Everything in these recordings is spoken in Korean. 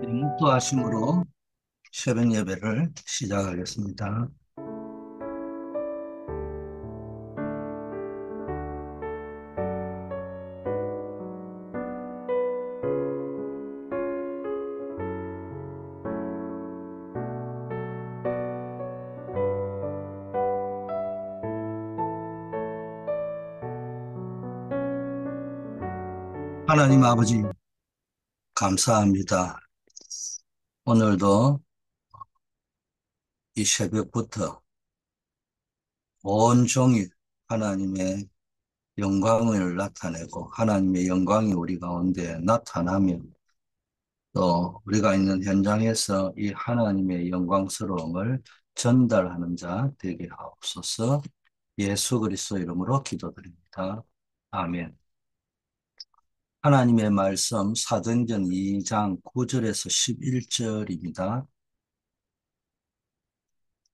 묵도하심으로 새벽 예배를 시작하겠습니다. 하나님 아버지, 감사합니다. 오늘도 이 새벽부터 온종일 하나님의 영광을 나타내고 하나님의 영광이 우리 가운데 나타나며 또 우리가 있는 현장에서 이 하나님의 영광스러움을 전달하는 자 되게 하옵소서. 예수 그리스도 이름으로 기도드립니다. 아멘. 하나님의 말씀 사도행전 2장 9절에서 11절입니다.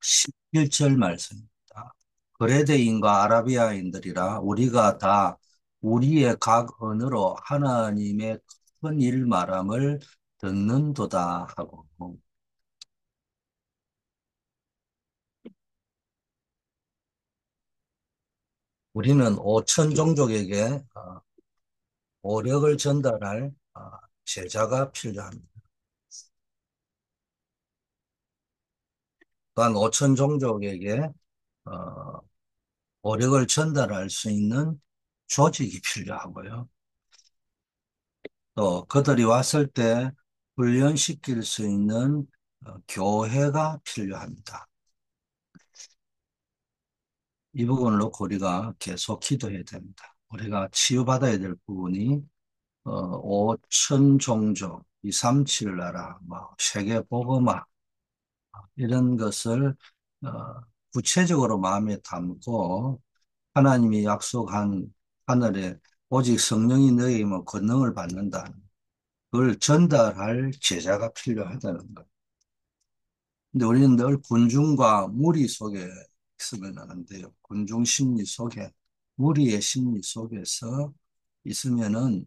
11절 말씀입니다. 그레데인과 아라비아인들이라 우리가 다 우리의 각 언어로 하나님의 큰 일 말함을 듣는도다 하고, 우리는 5천 종족에게 오력을 전달할 제자가 필요합니다. 또한 5천 종족에게 어, 오력을 전달할 수 있는 조직이 필요하고요. 또 그들이 왔을 때 훈련시킬 수 있는 교회가 필요합니다. 이 부분을 놓고 우리가 계속 기도해야 됩니다. 우리가 치유받아야 될 부분이 5천 종족, 237 나라, 뭐 세계 복음화 이런 것을 어, 구체적으로 마음에 담고 하나님이 약속한 하늘에 오직 성령이 너희에게만 권능을 받는다. 그걸 전달할 제자가 필요하다는 것. 근데 우리는 늘 군중과 무리 속에 있으면 안 돼요. 군중 심리 속에, 무리의 심리 속에서 있으면은,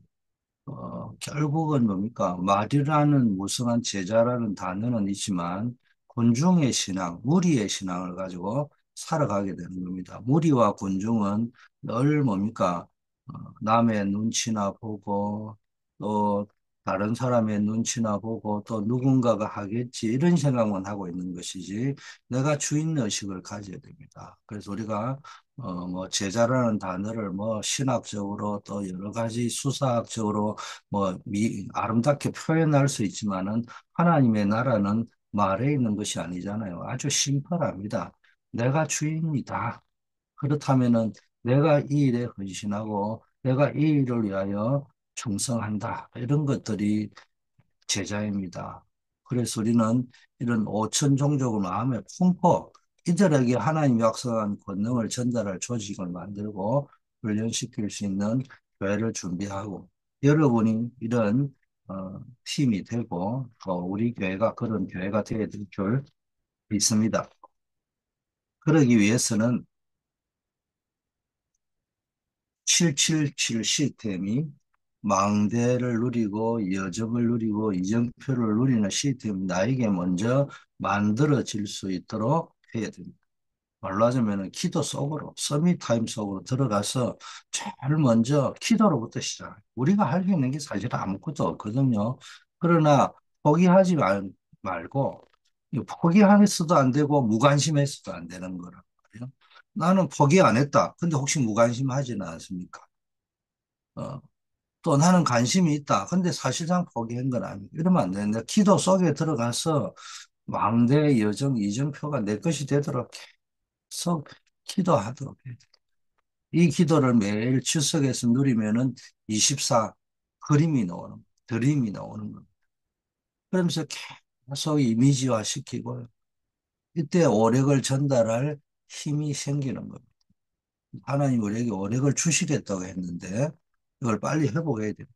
결국은 뭡니까? 말이라는 무성한 제자라는 단어는 있지만, 군중의 신앙, 무리의 신앙을 가지고 살아가게 되는 겁니다. 무리와 군중은 늘 뭡니까? 남의 눈치나 보고, 또 다른 사람의 눈치나 보고 또 누군가가 하겠지 이런 생각만 하고 있는 것이지 내가 주인의식을 가져야 됩니다. 그래서 우리가 뭐 제자라는 단어를 뭐 신학적으로 또 여러 가지 수사학적으로 뭐 아름답게 표현할 수 있지만은 하나님의 나라는 말에 있는 것이 아니잖아요. 아주 심플합니다. 내가 주인이다. 그렇다면은 내가 이 일에 헌신하고 내가 이 일을 위하여 충성한다. 이런 것들이 제자입니다. 그래서 우리는 이런 5천 종족을 마음에 품고 이들에게 하나님 약속한 권능을 전달할 조직을 만들고 훈련시킬 수 있는 교회를 준비하고 여러분이 이런 팀이 되고 우리 교회가 그런 교회가 되어야 될 줄 믿습니다. 그러기 위해서는 777 시스템이 망대를 누리고 여정을 누리고 이정표를 누리는 시스템이 나에게 먼저 만들어질 수 있도록 해야 됩니다. 말로 하자면 기도 속으로 서밋 타임 속으로 들어가서 제일 먼저 기도로부터 시작해요. 우리가 할 수 있는 게 사실 아무것도 없거든요. 그러나 포기하지 말고 포기했어도 안 되고 무관심했어도 안 되는 거란 말이에요. 나는 포기 안 했다. 근데 혹시 무관심하지는 않습니까? 어, 또 나는 관심이 있다. 근데 사실상 포기한 건 아니고 이러면 안 되는데 기도 속에 들어가서 왕대 여정 이정표가 내 것이 되도록 계속 기도하도록 해야 돼. 이 기도를 매일 출석해서 누리면은 24 그림이 나오는 거예요. 드림이 나오는 거예요. 그러면서 계속 이미지화 시키고 이때 오력을 전달할 힘이 생기는 겁니다. 하나님 우리에게 오력을 주시겠다고 했는데 이걸 빨리 회복해야 돼요.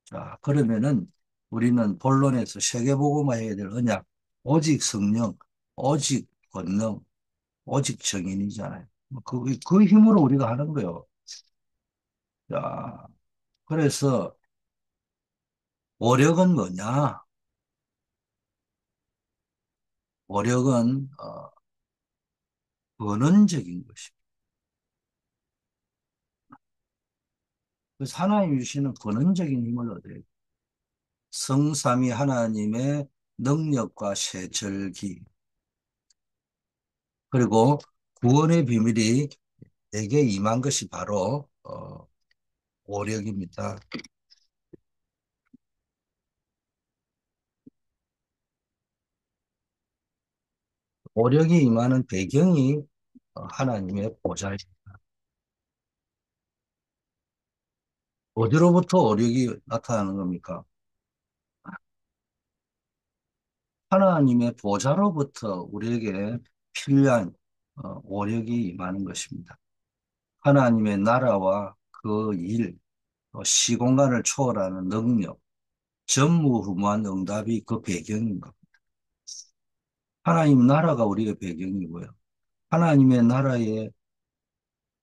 자, 그러면은 우리는 본론에서 세계복음화 해야 될 언약, 오직 성령, 오직 권능, 오직 정인이잖아요. 그 힘으로 우리가 하는 거예요. 자, 그래서 오력은 뭐냐? 오력은 근원적인 것입니다. 그래서 하나님 주시는 근원적인 힘을 얻어야 돼요. 성삼위 하나님의 능력과 세절기 그리고 구원의 비밀이 내게 임한 것이 바로 오력입니다. 오력이 임하는 배경이 하나님의 보좌입니다. 어디로부터 오력이 나타나는 겁니까? 하나님의 보좌로부터 우리에게 필요한 오력이 임하는 것입니다. 하나님의 나라와 그 일, 시공간을 초월하는 능력, 전무후무한 응답이 그 배경인 겁니다. 하나님 나라가 우리의 배경이고요. 하나님의 나라에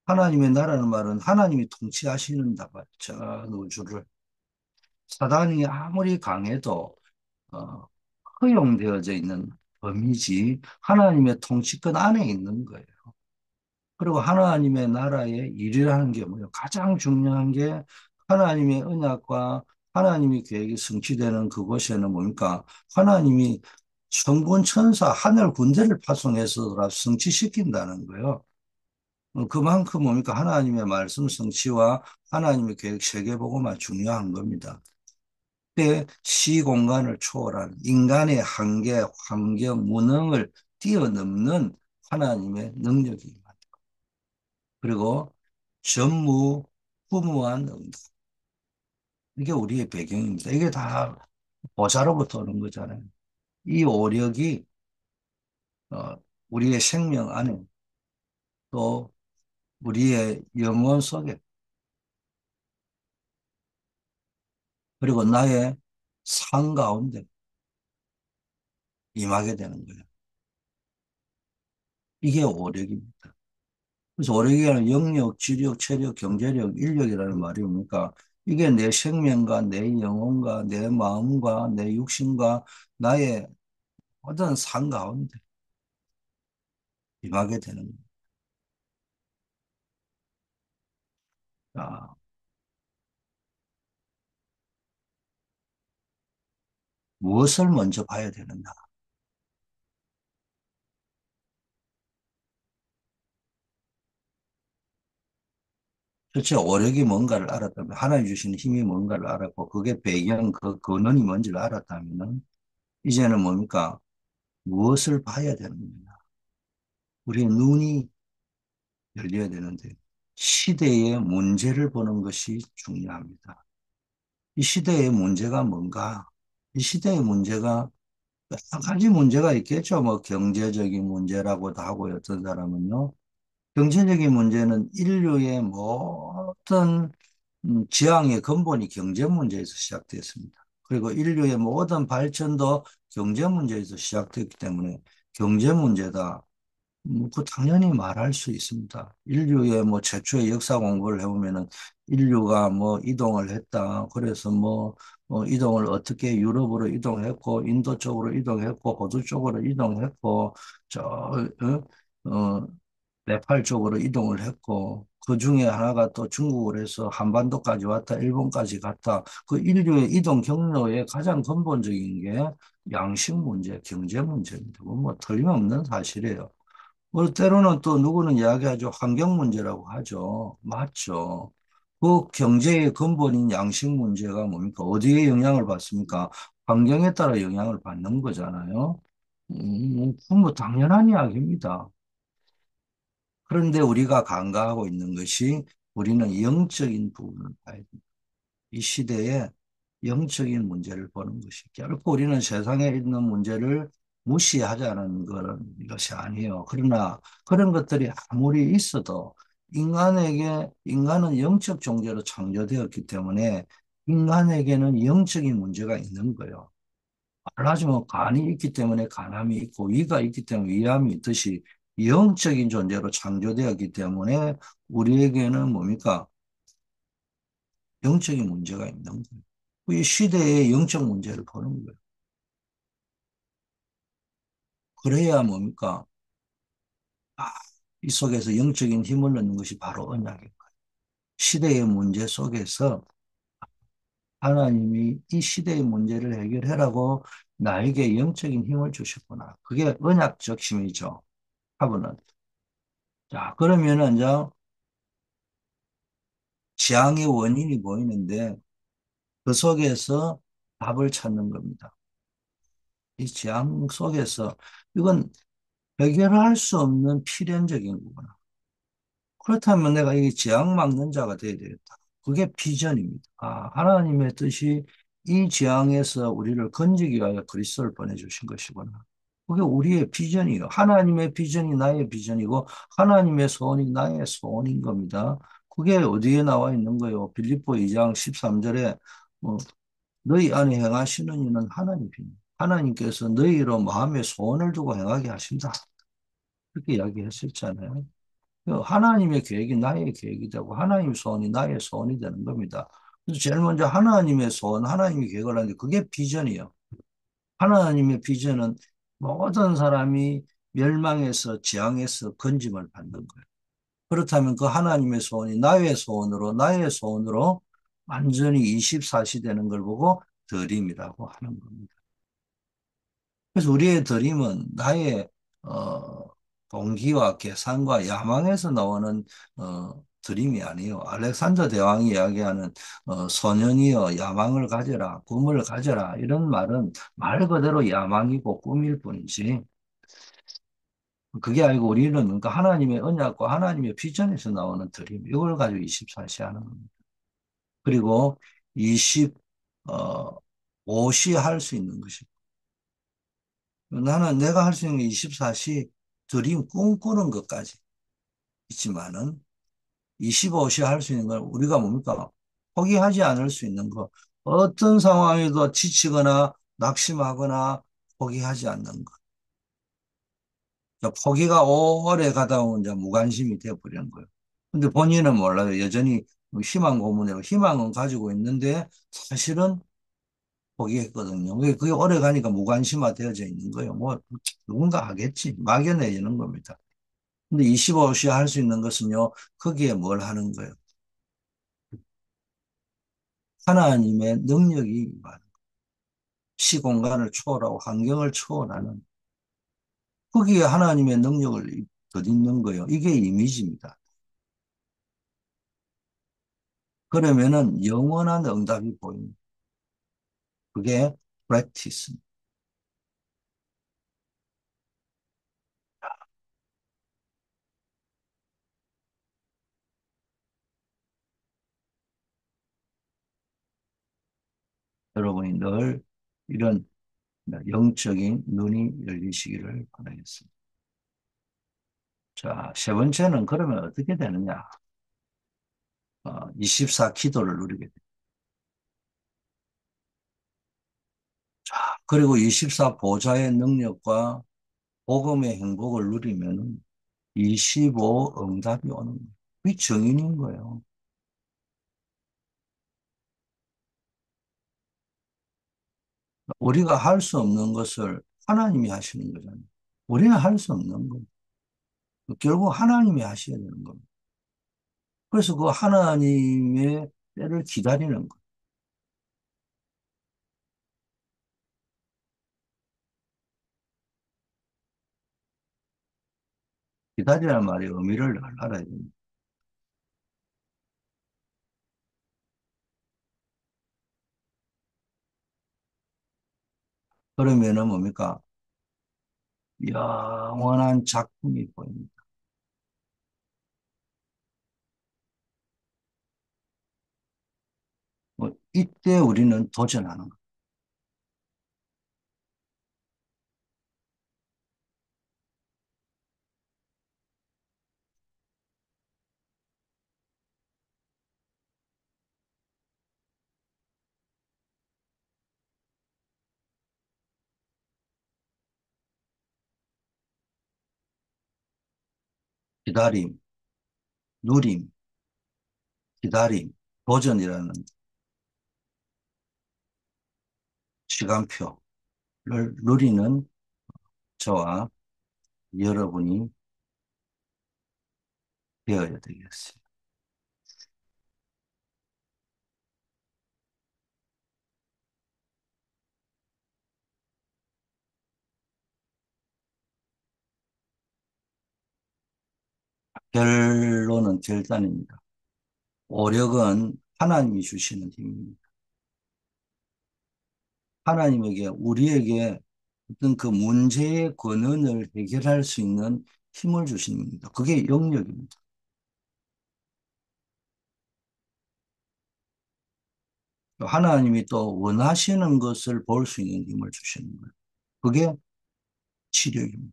하나님의 나라는 말은 하나님이 통치하시는 전 우주를 사단이 아무리 강해도 어, 허용되어져 있는 범위지 하나님의 통치권 안에 있는 거예요. 그리고 하나님의 나라의 일이라는 게 뭐예요? 가장 중요한 게 하나님의 언약과 하나님의 계획이 성취되는 그곳에는 뭡니까? 하나님이 천군 천사 하늘 군대를 파송해서라도 성취시킨다는 거예요. 그만큼 뭡니까? 하나님의 말씀 성취와 하나님의 계획 세계보고만 중요한 겁니다. 때 시공간을 초월한 인간의 한계, 환경, 무능을 뛰어넘는 하나님의 능력이 그리고 전무후무한 응답. 이게 우리의 배경입니다. 이게 다 보좌로부터 오는 거잖아요. 이 오력이 우리의 생명 안에 또 우리의 영혼 속에 그리고 나의 삶 가운데 임하게 되는 거예요. 이게 오력입니다. 그래서 오력이라는 영역, 지력, 체력, 경제력, 인력이라는 말이 뭡니까? 이게 내 생명과 내 영혼과 내 마음과 내 육신과 나의 모든 삶 가운데 임하게 되는 거예요. 자, 무엇을 먼저 봐야 되느냐? 실제 오력이 뭔가를 알았다면, 하나님 주시는 힘이 뭔가를 알았고, 그게 배경, 그 근원이 뭔지를 알았다면은, 이제는 뭡니까? 무엇을 봐야 되는 거냐? 우리의 눈이 열려야 되는데, 시대의 문제를 보는 것이 중요합니다. 이 시대의 문제가 뭔가? 이 시대의 문제가 여러 가지 문제가 있겠죠. 뭐 경제적인 문제라고도 하고 어떤 사람은요. 경제적인 문제는 인류의 모든 지향의 근본이 경제 문제에서 시작됐습니다. 그리고 인류의 모든 발전도 경제 문제에서 시작됐기 때문에 경제 문제다. 그 당연히 말할 수 있습니다. 인류의 뭐 최초의 역사 공부를 해보면은 인류가 뭐 이동을 했다. 그래서 뭐 이동을 어떻게 유럽으로 이동했고 인도 쪽으로 이동했고 호주 쪽으로 이동했고 어, 네팔 쪽으로 이동을 했고 그 중에 하나가 또 중국을 해서 한반도까지 왔다 일본까지 갔다 그 인류의 이동 경로의 가장 근본적인 게 양식 문제, 경제 문제입니다. 그건 뭐 틀림없는 사실이에요. 뭐 때로는 또 누구는 이야기하죠. 환경 문제라고 하죠. 맞죠. 그 경제의 근본인 양식 문제가 뭡니까? 어디에 영향을 받습니까? 환경에 따라 영향을 받는 거잖아요. 그건 뭐 당연한 이야기입니다. 그런데 우리가 간과하고 있는 것이 우리는 영적인 부분을 봐야 됩니다. 이 시대에 영적인 문제를 보는 것이 결코 우리는 세상에 있는 문제를 무시하자는 것이 아니에요. 그러나 그런 것들이 아무리 있어도 인간은 영적 존재로 창조되었기 때문에 인간에게는 영적인 문제가 있는 거예요. 말하자면 간이 있기 때문에 간암이 있고 위가 있기 때문에 위암이 있듯이 영적인 존재로 창조되었기 때문에 우리에게는 뭡니까? 영적인 문제가 있는 거예요. 이 시대의 영적 문제를 보는 거예요. 그래야 뭡니까? 아, 이 속에서 영적인 힘을 얻는 것이 바로 언약인 거예요. 시대의 문제 속에서 하나님이 이 시대의 문제를 해결하라고 나에게 영적인 힘을 주셨구나. 그게 언약적 힘이죠. 하고는. 자, 그러면은 이제 재앙의 원인이 보이는데 그 속에서 답을 찾는 겁니다. 이 재앙 속에서 이건 해결할 수 없는 필연적인 거구나. 그렇다면 내가 이 재앙 막는 자가 되어야 되겠다. 그게 비전입니다. 아, 하나님의 뜻이 이 재앙에서 우리를 건지기 위하여 그리스도를 보내주신 것이구나. 그게 우리의 비전이요. 하나님의 비전이 나의 비전이고 하나님의 소원이 나의 소원인 겁니다. 그게 어디에 나와 있는 거예요? 빌립보 2장 13절에 뭐 너희 안에 행하시는 이는 하나님이니 하나님께서 너희로 마음의 소원을 두고 행하게 하신다. 그렇게 이야기했었잖아요. 하나님의 계획이 나의 계획이 되고 하나님의 소원이 나의 소원이 되는 겁니다. 그래서 제일 먼저 하나님의 소원, 하나님의 계획을 하는데 그게 비전이에요. 하나님의 비전은 모든 사람이 멸망에서 재앙에서 건짐을 받는 거예요. 그렇다면 그 하나님의 소원이 나의 소원으로 완전히 24시 되는 걸 보고 드림이라고 하는 겁니다. 그래서 우리의 드림은 나의 어, 동기와 계산과 야망에서 나오는 드림이 아니에요. 알렉산더 대왕이 이야기하는 소년이여 야망을 가져라, 꿈을 가져라 이런 말은 말 그대로 야망이고 꿈일 뿐이지. 그게 아니고 우리는 그러니까 하나님의 언약과 하나님의 비전에서 나오는 드림 이걸 가지고 24시 하는 겁니다. 그리고 25시 할 수 있는 것입니다. 나는 내가 할 수 있는 게 24시 드림 꿈꾸는 것까지 있지만은 25시 할 수 있는 걸 우리가 뭡니까? 포기하지 않을 수 있는 거. 어떤 상황에도 지치거나 낙심하거나 포기하지 않는 것. 포기가 오래 가다 보면 이제 무관심이 되어버리는 거예요. 근데 본인은 몰라요. 여전히 희망 고문이라고 희망은 가지고 있는데 사실은 포기했거든요. 그게 오래 가니까 무관심화 되어져 있는 거예요. 뭐 누군가 하겠지. 막연해지는 겁니다. 근데 25시 할 수 있는 것은요. 거기에 뭘 하는 거예요? 하나님의 능력이 시공간을 초월하고 환경을 초월하는 거기에 하나님의 능력을 덧입는 거예요. 이게 이미지입니다. 그러면은 영원한 응답이 보입니다. 그게 practice. 여러분이 늘 이런 영적인 눈이 열리시기를 바라겠습니다. 자, 세 번째는 그러면 어떻게 되느냐? 24 기도를 누리게 됩니다. 자, 그리고 24 보좌의 능력과 복음의 행복을 누리면 25 응답이 오는 거예요. 그게 정인인 거예요. 우리가 할 수 없는 것을 하나님이 하시는 거잖아요. 우리는 할 수 없는 거예요. 결국 하나님이 하셔야 되는 겁니다. 그래서 그 하나님의 때를 기다리는 거예요. 기다리라는 말의 의미를 알아야 됩니다. 그러면은 뭡니까? 영원한 작품이 보입니다. 이때 우리는 도전하는 거예요. 기다림, 누림, 기다림, 도전이라는 시간표를 누리는 저와 여러분이 되어야 되겠어요. 결론은 결단입니다. 오력은 하나님이 주시는 힘입니다. 하나님에게 우리에게 어떤 그 문제의 근원을 해결할 수 있는 힘을 주십니다. 그게 영역입니다. 하나님이 또 원하시는 것을 볼 수 있는 힘을 주시는 거예요. 그게 치료입니다.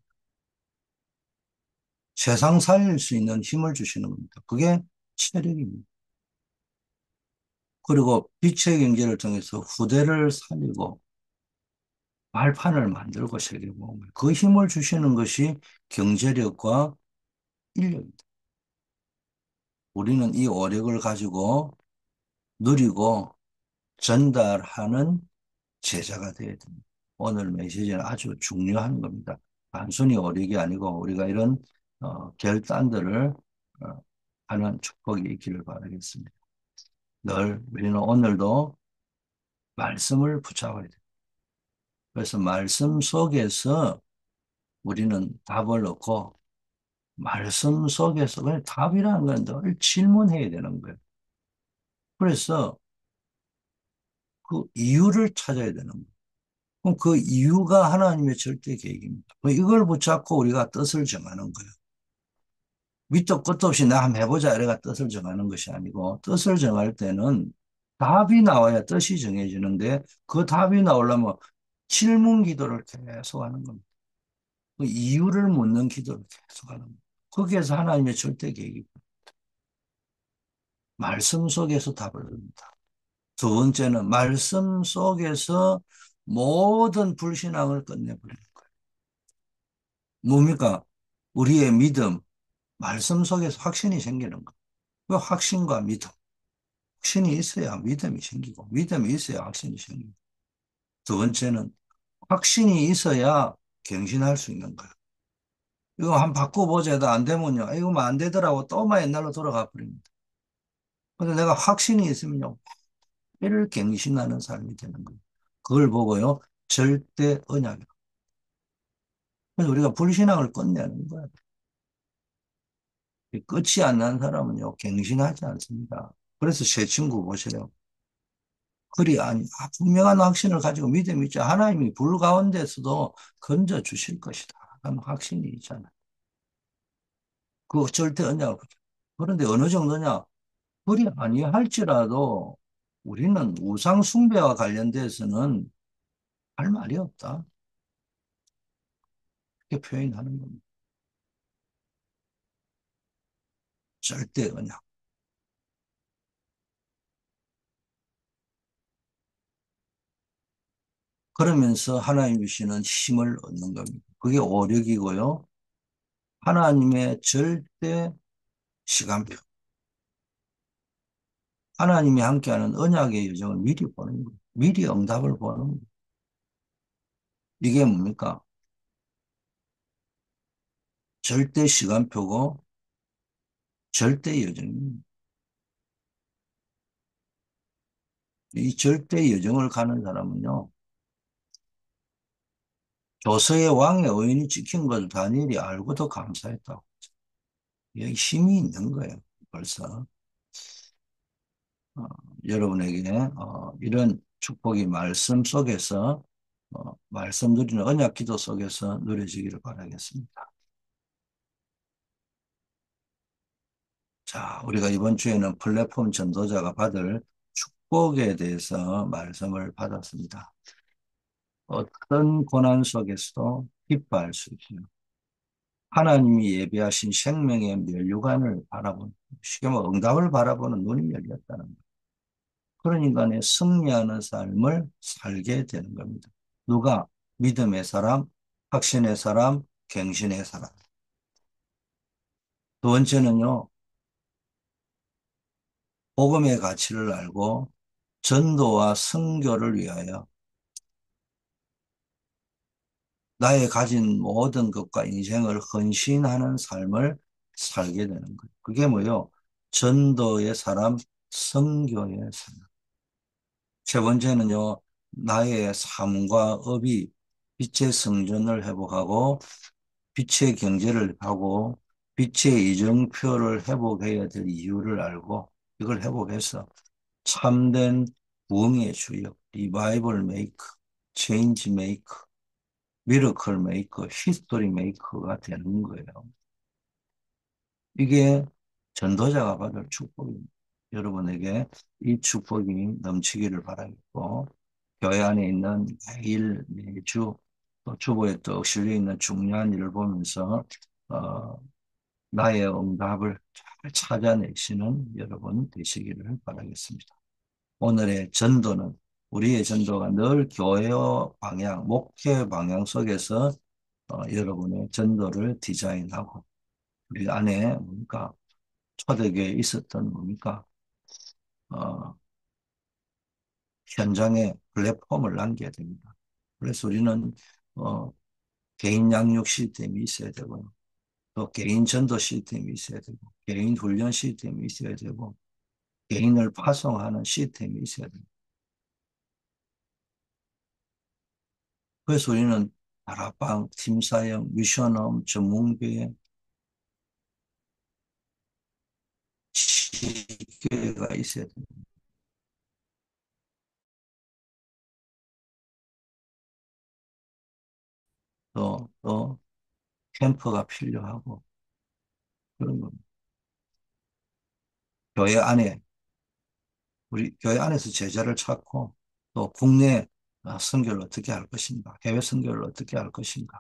세상 살릴 수 있는 힘을 주시는 겁니다. 그게 체력입니다. 그리고 빛의 경제를 통해서 후대를 살리고 발판을 만들고 세계보험을 그 힘을 주시는 것이 경제력과 인력입니다. 우리는 이 오력을 가지고 누리고 전달하는 제자가 되어야 됩니다. 오늘 메시지는 아주 중요한 겁니다. 단순히 오력이 아니고 우리가 이런 결단들을 하는 축복이 있기를 바라겠습니다. 늘 우리는 오늘도 말씀을 붙잡아야 돼요. 그래서 말씀 속에서 우리는 답을 얻고 말씀 속에서 그냥 답이라는 건 늘 질문해야 되는 거예요. 그래서 그 이유를 찾아야 되는 거예요. 그럼 그 이유가 하나님의 절대 계획입니다. 이걸 붙잡고 우리가 뜻을 정하는 거예요. 밑도 끝도 없이 나 한번 해보자 이래가 뜻을 정하는 것이 아니고 뜻을 정할 때는 답이 나와야 뜻이 정해지는데 그 답이 나오려면 질문 기도를 계속 하는 겁니다. 그 이유를 묻는 기도를 계속 하는 겁니다. 거기에서 하나님의 절대 계획이 말씀 속에서 답을 줍니다. 두 번째는 말씀 속에서 모든 불신앙을 끝내버리는 거예요. 뭡니까? 우리의 믿음, 말씀 속에서 확신이 생기는 거예요. 그 확신과 믿음. 확신이 있어야 믿음이 생기고, 믿음이 있어야 확신이 생기고. 두 번째는 확신이 있어야 갱신할 수 있는 거예요. 이거 한번 바꿔보자 해도 안 되면요. 이거 뭐 안 되더라고. 또만 옛날로 돌아가 버립니다. 근데 내가 확신이 있으면요. 이를 갱신하는 삶이 되는 거예요. 그걸 보고요. 절대 언약이에요. 그래서 우리가 불신앙을 끝내는 거예요. 끝이 안 난 사람은요. 갱신하지 않습니다. 그래서 새 친구 보세요. 그리 아니, 분명한 확신을 가지고 믿음이 있죠. 하나님이 불 가운데서도 건져 주실 것이다. 하는 확신이 있잖아요. 그거 절대 언약을 붙여. 그런데 어느 정도냐? 그리 아니할지라도 우리는 우상 숭배와 관련돼서는 할 말이 없다. 이렇게 표현하는 겁니다. 절대 언약. 그러면서 하나님 주시는 힘을 얻는 겁니다. 그게 오력이고요. 하나님의 절대 시간표. 하나님이 함께하는 언약의 여정을 미리 보는 거예요. 미리 응답을 보는 거예요. 이게 뭡니까? 절대 시간표고 절대 여정입니다. 이 절대 여정을 가는 사람은요. 조서의 왕의 의인이 찍힌 것을 다니엘이 알고도 감사했다고. 여기 힘이 있는 거예요. 벌써. 어, 여러분에게 이런 축복이 말씀 속에서 말씀 누리는 언약 기도 속에서 누려지기를 바라겠습니다. 자, 우리가 이번 주에는 플랫폼 전도자가 받을 축복에 대해서 말씀을 받았습니다. 어떤 고난 속에서도 기뻐할 수 있어요. 하나님이 예비하신 생명의 면류관을 바라보는, 쉽게 말해 응답을 바라보는 눈이 열렸다는 거예요. 그런 인간의 승리하는 삶을 살게 되는 겁니다. 누가? 믿음의 사람, 확신의 사람, 갱신의 사람. 두 번째는요, 복음의 가치를 알고 전도와 선교를 위하여 나의 가진 모든 것과 인생을 헌신하는 삶을 살게 되는 거예요. 그게 뭐요? 전도의 사람, 선교의 사람. 세 번째는요, 나의 삶과 업이 빛의 성전을 회복하고 빛의 경제를 하고 빛의 이정표를 회복해야 될 이유를 알고 이걸 회복해서 참된 부흥의 주역, 리바이벌 메이커, 체인지 메이커, 미러클 메이커, 히스토리 메이커가 되는 거예요. 이게 전도자가 받을 축복입니다. 여러분에게 이 축복이 넘치기를 바라겠고, 교회 안에 있는 매일, 매주, 또 주보에 또 실려 있는 중요한 일을 보면서, 어, 나의 응답을 잘 찾아내시는 여러분 되시기를 바라겠습니다. 오늘의 전도는, 우리의 전도가 늘 교회의 방향, 목회 방향 속에서 여러분의 전도를 디자인하고, 우리 안에 뭡니까? 초대교회에 있었던 뭡니까? 어, 현장에 플랫폼을 남겨야 됩니다. 그래서 우리는 어, 개인 양육 시스템이 있어야 되고요. 또 개인 전도 시스템이 있어야 되고, 개인 훈련 시스템이 있어야 되고, 개인을 파송하는 시스템이 있어야 됩니다. 그래서 우리는 다락방, 팀사역, 미션홈, 전문교회, 지교회가 있어야 됩니다. 또 캠프가 필요하고, 그런 교회 안에 우리 교회 안에서 제자를 찾고 또 국내 선교를 어떻게 할 것인가, 해외 선교를 어떻게 할 것인가.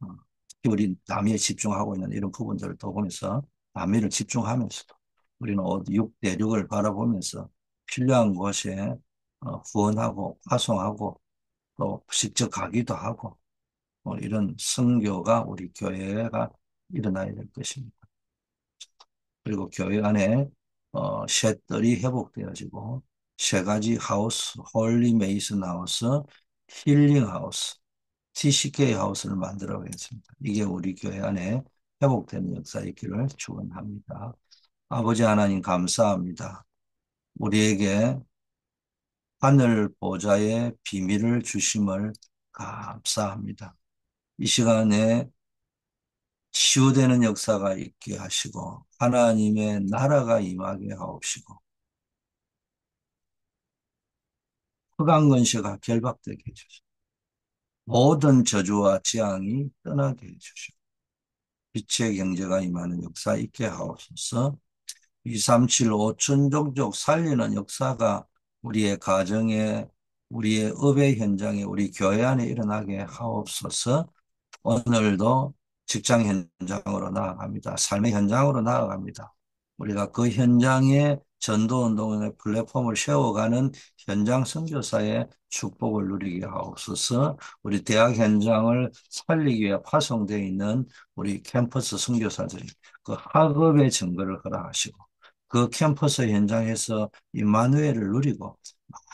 어, 특히 우리 남미에 집중하고 있는 이런 부분들을 또 보면서 남미를 집중하면서도 우리는 6대륙을 바라보면서 필요한 곳에 후원하고 파송하고 또 직접 가기도 하고 이런 선교가 우리 교회가 일어나야 될 것입니다. 그리고 교회 안에 셋들이 회복되어지고 세 가지 하우스, 홀리 메이슨 하우스, 힐링 하우스, TCK 하우스를 만들어 보겠습니다. 이게 우리 교회 안에 회복되는 역사가 있기를 축원합니다. 아버지 하나님 감사합니다. 우리에게 하늘 보좌의 비밀을 주심을 감사합니다. 이 시간에 치유되는 역사가 있게 하시고 하나님의 나라가 임하게 하옵시고 흑암 권세가 결박되게 해주시고 모든 저주와 재앙이 떠나게 해주시고 빛의 경제가 임하는 역사 있게 하옵소서. 237 5천 종족 살리는 역사가 우리의 가정에 우리의 업의 현장에 우리 교회 안에 일어나게 하옵소서. 오늘도 직장 현장으로 나아갑니다. 삶의 현장으로 나아갑니다. 우리가 그 현장에 전도운동의 플랫폼을 세워가는 현장 선교사의 축복을 누리게 하옵소서. 우리 대학 현장을 살리기 위해 파송되어 있는 우리 캠퍼스 선교사들이 그 학업의 증거를 허락하시고 그 캠퍼스 현장에서 임마누엘을 누리고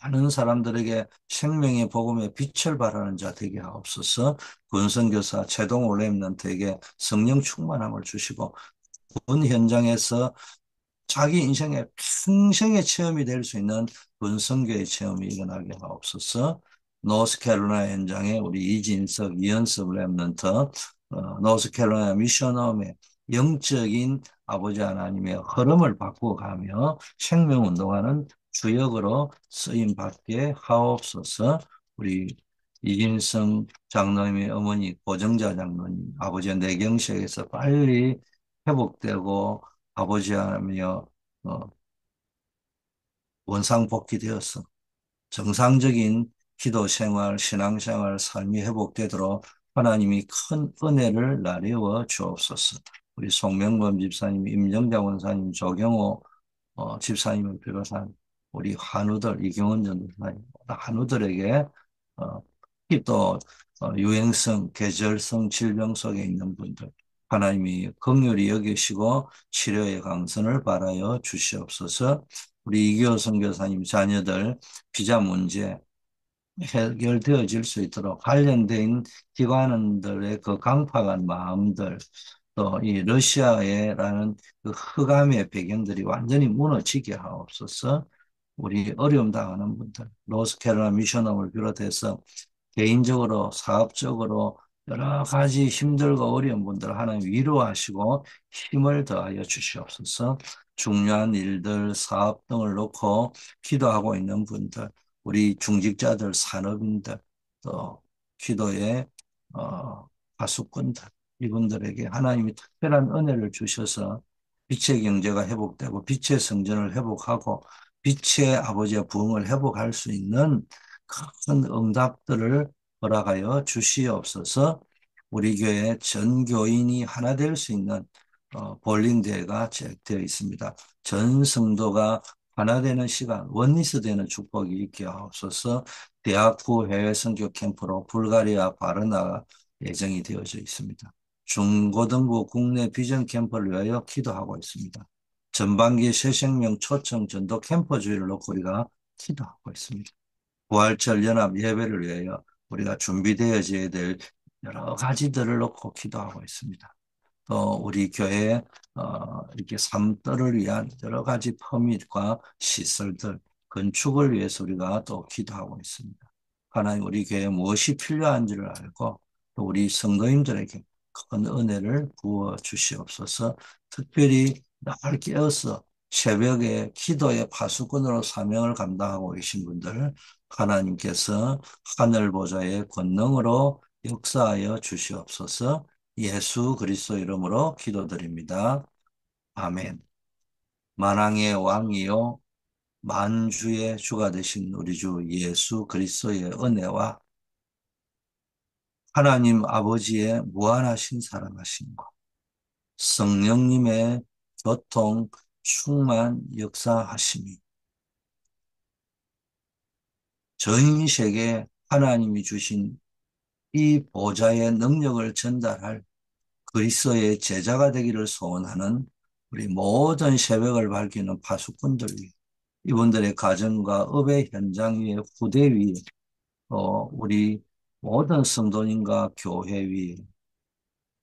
많은 사람들에게 생명의 복음의 빛을 발하는 자 되게 하옵소서. 군선교사 최동 올레임런트에게 성령 충만함을 주시고 군 현장에서 자기 인생의 평생의 체험이 될 수 있는 군선교의 체험이 일어나게 하옵소서. 노스캐롤라이나 현장에 우리 이진석, 이연섭 랩런트, 노스캐롤라이나 미션홈의 영적인 아버지 하나님의 흐름을 바꾸어가며 생명운동하는 주역으로 쓰임받게 하옵소서. 우리 이진성 장로님의 어머니 고정자 장로님 아버지의 뇌경색에서 빨리 회복되고 아버지 하나며 원상복귀되어서 정상적인 기도 생활, 신앙 생활, 삶이 회복되도록 하나님이 큰 은혜를 나뉘어 주옵소서. 우리 송명범 집사님, 임정자 원사님, 조경호 집사님을 비롯한 우리 한우들, 이경원 전도사님, 한우들에게 특히 또 유행성, 계절성 질병 속에 있는 분들, 하나님이 긍휼히 여기시고 치료의 강선을 바라여 주시옵소서. 우리 이기호 선교사님 자녀들 비자 문제, 해결되어질 수 있도록 관련된 기관들의 그 강팍한 마음들, 또 이 러시아에라는 그 흑암의 배경들이 완전히 무너지게 하옵소서. 우리 어려움 당하는 분들, 노스캐롤라이나 미션홈을 비롯해서 개인적으로, 사업적으로 여러 가지 힘들고 어려운 분들 하나님 위로하시고 힘을 더하여 주시옵소서. 중요한 일들, 사업 등을 놓고 기도하고 있는 분들, 우리 중직자들, 산업인들, 또 기도의 어, 파수꾼들, 이분들에게 하나님이 특별한 은혜를 주셔서 빛의 경제가 회복되고 빛의 성전을 회복하고 빛의 아버지의 부흥을 회복할 수 있는 큰 응답들을 허락하여 주시옵소서. 우리 교회 전 교인이 하나 될 수 있는 볼링 대회가 계획되어 있습니다. 전 성도가 하나 되는 시간, 원리스 되는 축복이 있게 하옵소서. 대학 후 해외 선교 캠프로 불가리아 바르나가 예정이 되어져 있습니다. 중고등부 국내 비전 캠프를 위하여 기도하고 있습니다. 전반기 새생명 초청 전도 캠프 주의를 놓고 우리가 기도하고 있습니다. 부활절 연합 예배를 위하여 우리가 준비되어져야 될 여러 가지들을 놓고 기도하고 있습니다. 또 우리 교회 이렇게 삶들을 위한 여러 가지 퍼밋과 시설들, 건축을 위해서 우리가 또 기도하고 있습니다. 하나님 우리 교회에 무엇이 필요한지를 알고 또 우리 성도님들에게 큰 은혜를 부어 주시옵소서. 특별히 날 깨어서 새벽에 기도의 파수꾼으로 사명을 감당하고 계신 분들 하나님께서 하늘 보좌의 권능으로 역사하여 주시옵소서. 예수 그리스도 이름으로 기도드립니다. 아멘. 만왕의 왕이요 만주의 주가 되신 우리 주 예수 그리스도의 은혜와 하나님 아버지의 무한하신 사랑하심과 성령님의 교통 충만 역사하심이 전 세계 하나님이 주신 이 보좌의 능력을 전달할 그리스도의 제자가 되기를 소원하는 우리 모든 새벽을 밝히는 파수꾼들 위해 이분들의 가정과 업의 현장 위에 후대 위에 또 우리 모든 성도님과 교회 위에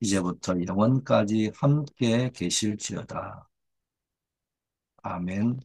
이제부터 영원까지 함께 계실지어다. 아멘.